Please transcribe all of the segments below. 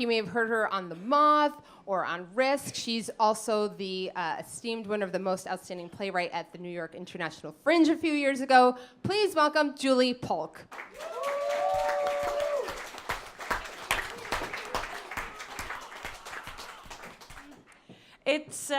You may have heard her on The Moth or on Risk. She's also the esteemed winner of the Most Outstanding Playwright at the New York International Fringe a few years ago. Please welcome Julie Polk. It's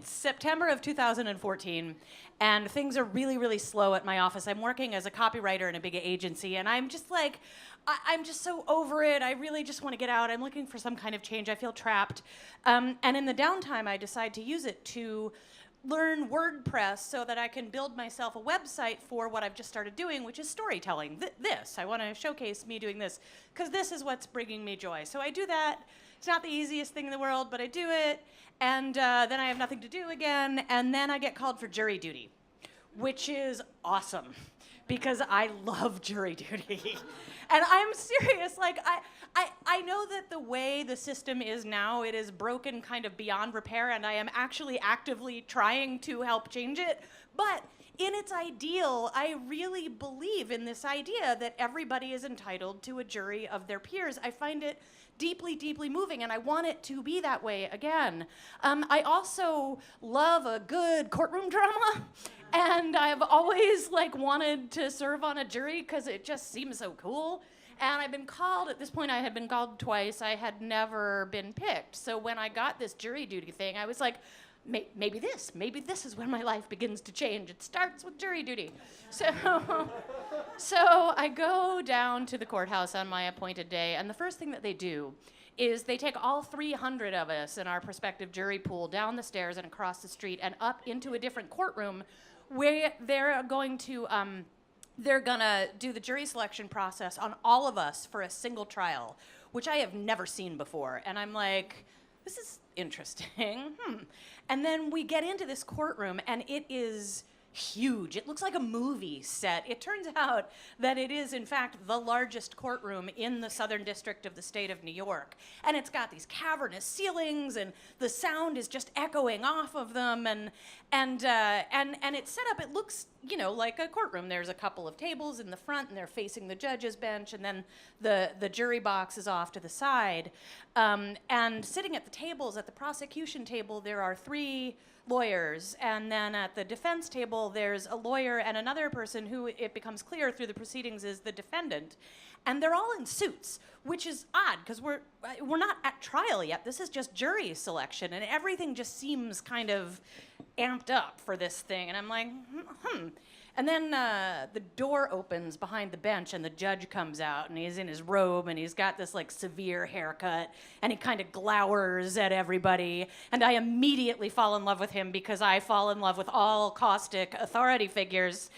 September of 2014, and things are really, really slow at my office. I'm working as a copywriter in a big agency, and I'm just like, I'm just so over it. I really just want to get out. I'm looking for some kind of change. I feel trapped. And in the downtime, I decide to use it to learn WordPress so that I can build myself a website for what I've just started doing, which is storytelling. I want to showcase me doing this, because this is what's bringing me joy. So I do that. It's not the easiest thing in the world, but I do it, and then I have nothing to do again, and then I get called for jury duty, which is awesome, because I love jury duty. And I'm serious, like, I know that the way the system is now, it is broken kind of beyond repair, and I am actually actively trying to help change it, but in its ideal, I really believe in this idea that everybody is entitled to a jury of their peers. I find it deeply, deeply moving, and I want it to be that way again. I also love a good courtroom drama, and I've always wanted to serve on a jury because it just seems so cool. And I've been called, at this point I had been called twice, I had never been picked. So when I got this jury duty thing, I was like, maybe this is when my life begins to change. It starts with jury duty. So I go down to the courthouse on my appointed day, and the first thing that they do is they take all 300 of us in our prospective jury pool down the stairs and across the street and up into a different courtroom where they're gonna do the jury selection process on all of us for a single trial, which I have never seen before. And I'm like, this is interesting. And then we get into this courtroom, and it is huge. It looks like a movie set. It turns out that it is, in fact, the largest courtroom in the Southern District of the state of New York. And it's got these cavernous ceilings, and the sound is just echoing off of them. And it's set up, it looks, like a courtroom. There's a couple of tables in the front, and they're facing the judge's bench, and then the jury box is off to the side. And sitting at the tables, at the prosecution table, there are 3 lawyers, and then at the defense table there's a lawyer and another person who, it becomes clear through the proceedings, is the defendant, and they're all in suits, which is odd because we're not at trial yet. This is just jury selection, and everything just seems kind of amped up for this thing, and I'm like, And then the door opens behind the bench, and the judge comes out, and he's in his robe, and he's got this severe haircut, and he kind of glowers at everybody, and I immediately fall in love with him because I fall in love with all caustic authority figures.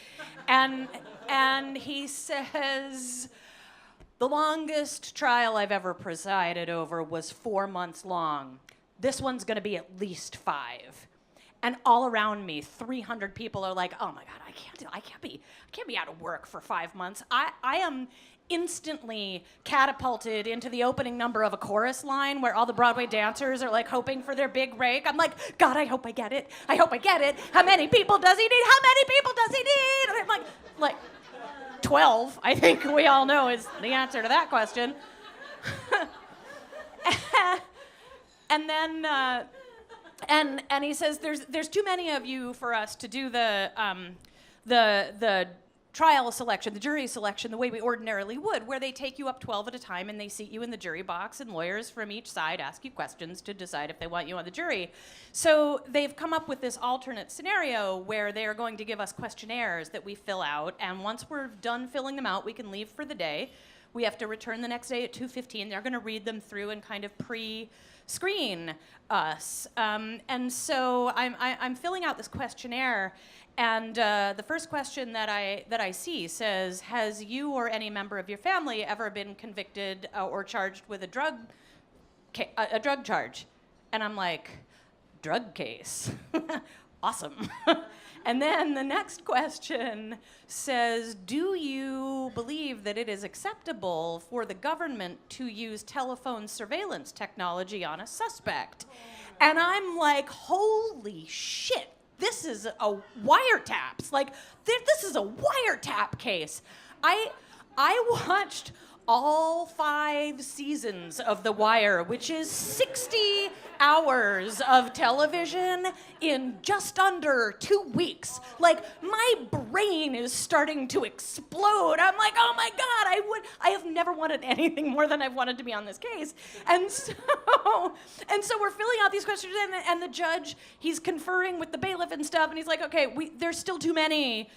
And he says, the longest trial I've ever presided over was 4 months long. This one's gonna be at least 5. And all around me, 300 people are like, oh my God, I can't be out of work for 5 months. I am instantly catapulted into the opening number of a chorus line where all the Broadway dancers are hoping for their big break. I'm like, God, I hope I get it. I hope I get it. How many people does he need? How many people does he need? And I'm like 12, I think we all know is the answer to that question. And then, and he says, there's too many of you for us to do the trial selection, the jury selection, the way we ordinarily would, where they take you up 12 at a time and they seat you in the jury box, and lawyers from each side ask you questions to decide if they want you on the jury. So they've come up with this alternate scenario where they are going to give us questionnaires that we fill out, and once we're done filling them out, we can leave for the day. We have to return the next day at 2:15. They're going to read them through and kind of pre-screen us. And so I'm filling out this questionnaire, and the first question that I see says, has you or any member of your family ever been convicted or charged with a drug charge? And I'm like, drug case? Awesome. And then the next question says, do you believe that it is acceptable for the government to use telephone surveillance technology on a suspect? And I'm like, holy shit, this is a wiretaps. This is a wiretap case. I watched all 5 seasons of The Wire, which is 60 hours of television in just under 2 weeks. Like, my brain is starting to explode. I'm like, oh my God, I have never wanted anything more than I've wanted to be on this case. And so we're filling out these questions, and the judge, he's conferring with the bailiff and stuff, and he's like, okay, there's still too many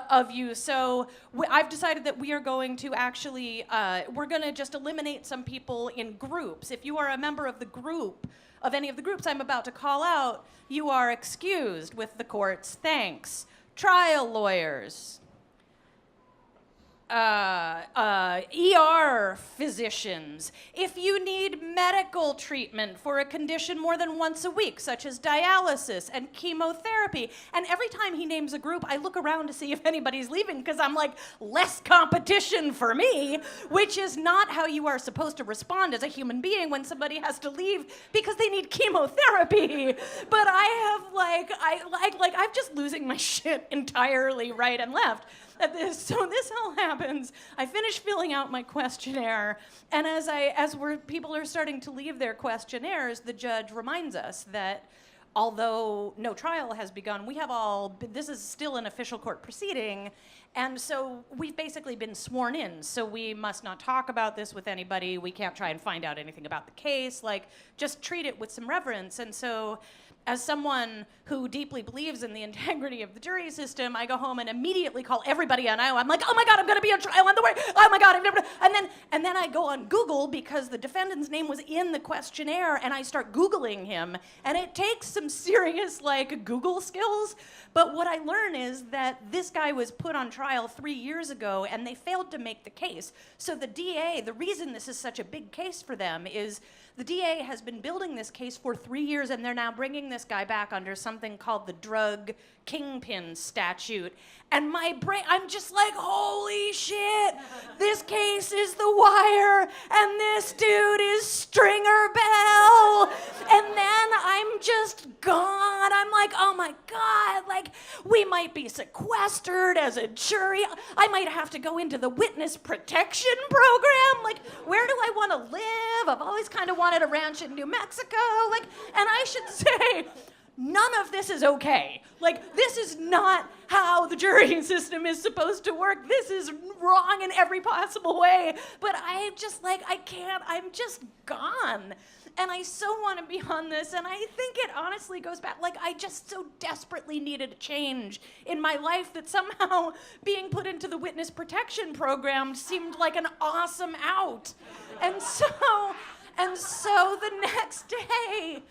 of you, so I've decided that we are going to actually, we're going to just eliminate some people in groups. If you are a member of the group, of any of the groups I'm about to call out, you are excused with the court's thanks. Trial lawyers, ER physicians, if you need medical treatment for a condition more than once a week, such as dialysis and chemotherapy. And every time he names a group, I look around to see if anybody's leaving, because I'm like, less competition for me, which is not how you are supposed to respond as a human being when somebody has to leave because they need chemotherapy. But I'm just losing my shit entirely right and left. So this all happens. I finish filling out my questionnaire, and people are starting to leave their questionnaires, the judge reminds us that although no trial has begun, this is still an official court proceeding, and so we've basically been sworn in, so we must not talk about this with anybody. We can't try and find out anything about the case, just treat it with some reverence. And so, as someone who deeply believes in the integrity of the jury system, I go home and immediately call everybody I know. I'm like, oh my God, I'm gonna be on trial on the way. Oh my God, I've never. And then I go on Google because the defendant's name was in the questionnaire, and I start Googling him. And it takes some serious Google skills. But what I learn is that this guy was put on trial 3 years ago, and they failed to make the case. So the DA, the reason this is such a big case for them is the DA has been building this case for 3 years, and they're now bringing this guy back under something called the drug kingpin statute. And my brain, I'm just like, holy shit, this case is The Wire, and this dude is Stringer Bell. And then I'm just gone. I'm like, oh my God, we might be sequestered as a jury. I might have to go into the witness protection program. Where do I want to live? I've always kind of wanted a ranch in New Mexico. And I should say, none of this is okay. This is not how the jury system is supposed to work. This is wrong in every possible way. But I just, I can't, I'm just gone. And I so want to be on this, and I think it honestly goes back, I just so desperately needed a change in my life that somehow being put into the witness protection program seemed like an awesome out. And so the next day,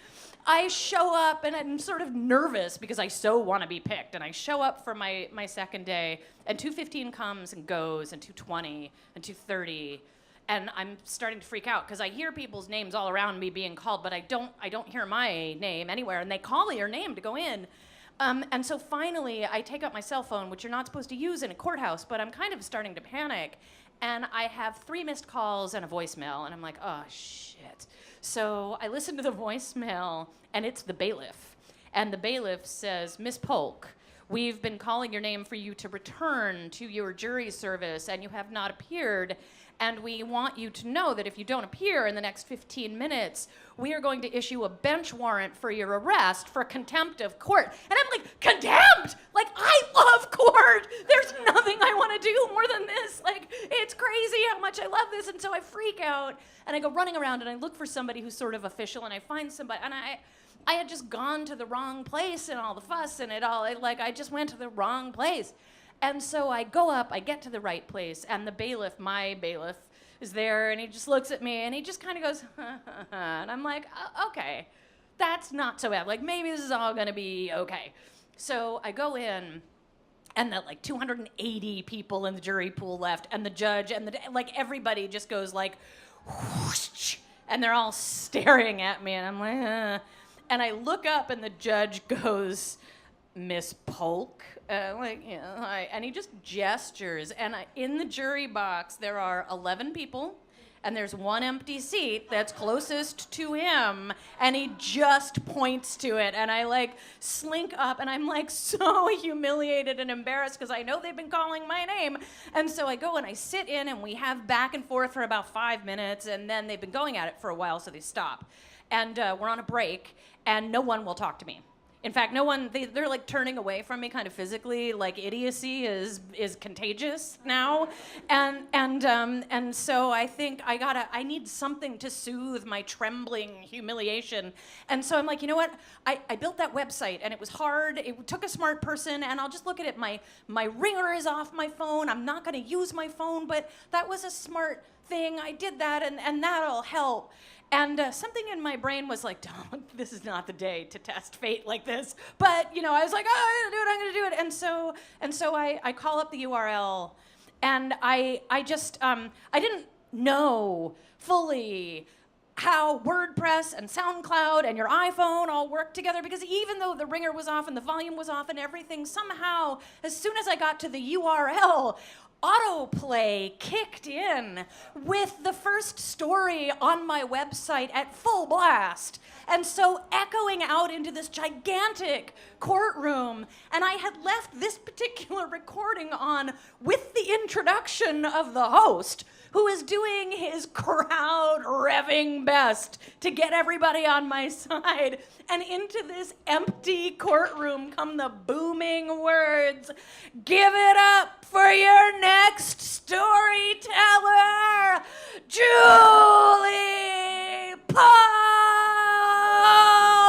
I show up, and I'm sort of nervous because I so want to be picked. And I show up for my second day, and 2:15 comes and goes, and 2:20, and 2:30, and I'm starting to freak out because I hear people's names all around me being called, but I don't hear my name anywhere. And they call your name to go in. And so finally, I take out my cell phone, which you're not supposed to use in a courthouse, but I'm kind of starting to panic. And I have 3 missed calls and a voicemail, and I'm like, oh, shit. So I listen to the voicemail, and it's the bailiff. And the bailiff says, Miss Polk, we've been calling your name for you to return to your jury service, and you have not appeared. And we want you to know that if you don't appear in the next 15 minutes, we are going to issue a bench warrant for your arrest for contempt of court. And I'm like, contempt? I love court. There's nothing I want to do more than this. It's crazy how much I love this. And so I freak out, and I go running around, and I look for somebody who's sort of official, and I find somebody, and I had just gone to the wrong place and all the fuss and it all, I just went to the wrong place. And so I go up, I get to the right place, and the bailiff, my bailiff, is there, and he just looks at me, and he just kind of goes, and I'm like, okay, that's not so bad. Maybe this is all going to be okay. So I go in, and the 280 people in the jury pool left, and the judge, and everybody just goes whoosh, and they're all staring at me, and I'm like, And I look up, and the judge goes, Miss Polk, hi. And he just gestures. And in the jury box, there are 11 people, and there's one empty seat that's closest to him, and he just points to it, and I like slink up, and I'm like so humiliated and embarrassed because I know they've been calling my name. And so I go and I sit in, and we have back and forth for about 5 minutes, and then they've been going at it for a while, so they stop. And we're on a break, and no one will talk to me. In fact, no one, they're like turning away from me kind of physically, like idiocy is contagious now. And so I think I need something to soothe my trembling humiliation. And so I'm like, you know what? I built that website, and it was hard. It took a smart person, and I'll just look at it. My ringer is off my phone. I'm not gonna use my phone, but that was a smart thing. I did that, and that'll help. And something in my brain was like, don't, this is not the day to test fate like this. But, you know, I was like, oh, I'm gonna do it. And so I call up the URL, and I didn't know fully how WordPress and SoundCloud and your iPhone all work together, because even though the ringer was off and the volume was off and everything, somehow, as soon as I got to the URL, autoplay kicked in with the first story on my website at full blast. And so echoing out into this gigantic courtroom, and I had left this particular recording on with the introduction of the host, who is doing his crowd revving best to get everybody on my side. And into this empty courtroom come the booming words, "Give it up for your next storyteller, Julie Polk!"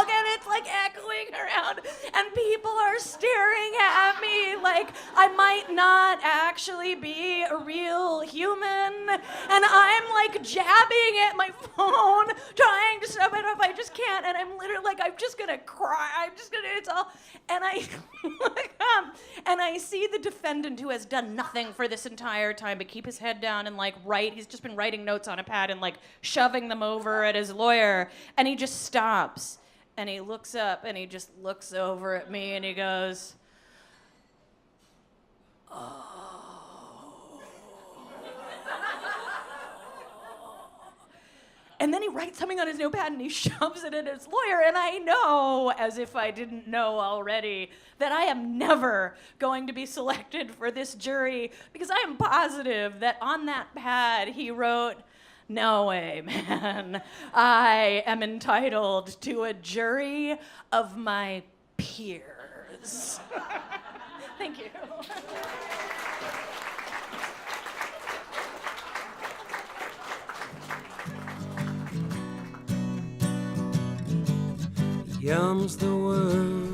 And it's like echoing around, and people are staring at me like I might not actually be a real human. And I'm like jabbing at my phone, trying to stop it up. I just can't. And I'm literally like, I'm just gonna cry. It's all. And I and I see the defendant, who has done nothing for this entire time but keep his head down and like write. He's just been writing notes on a pad and like shoving them over at his lawyer. And he just stops, and he looks up, and he just looks over at me, and he goes, "Oh." And then he writes something on his notepad, and he shoves it at his lawyer, and I know, as if I didn't know already, that I am never going to be selected for this jury, because I am positive that on that pad he wrote, "No way, man. I am entitled to a jury of my peers." Thank you. Yum's the word